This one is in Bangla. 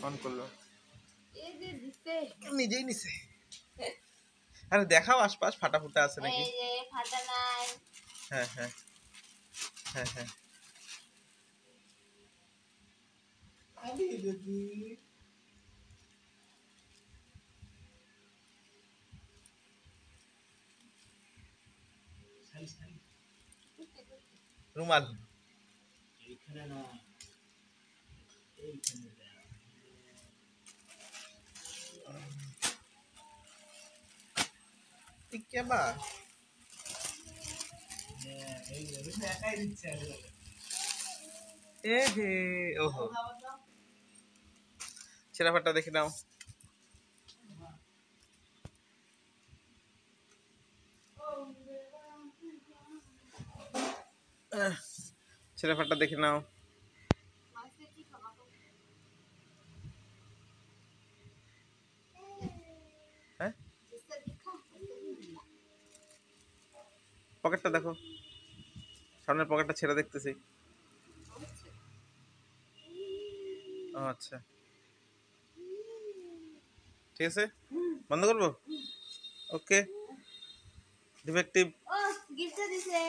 অন করলো এই যে দিতে নিজেই নিছে। আরে দেখাও আশপাশ ফাটা ফুটা আছে নাকি। এই যে ফাটা নাই। হ্যাঁ হ্যাঁ হ্যাঁ হ্যাঁ আমি যদি রুমাল এইখানে না এইখানে দাও। কেবা এই একাই দিচ্ছে এ হে ওহো ছেঁড়া ফাটা দেখে নাও। ছেঁড়া ফাটা দেখে নাও। মাছে কি খাবা তো? হ্যাঁ जिससे दिखा পকেটটা দেখো, সামনের পকেটটা ছেঁড়া দেখতেছি। ও আচ্ছা ঠিক আছে, বন্ধ করবো। ওকে ডিফেক্টিভ। ओ गिफ्ट दिसे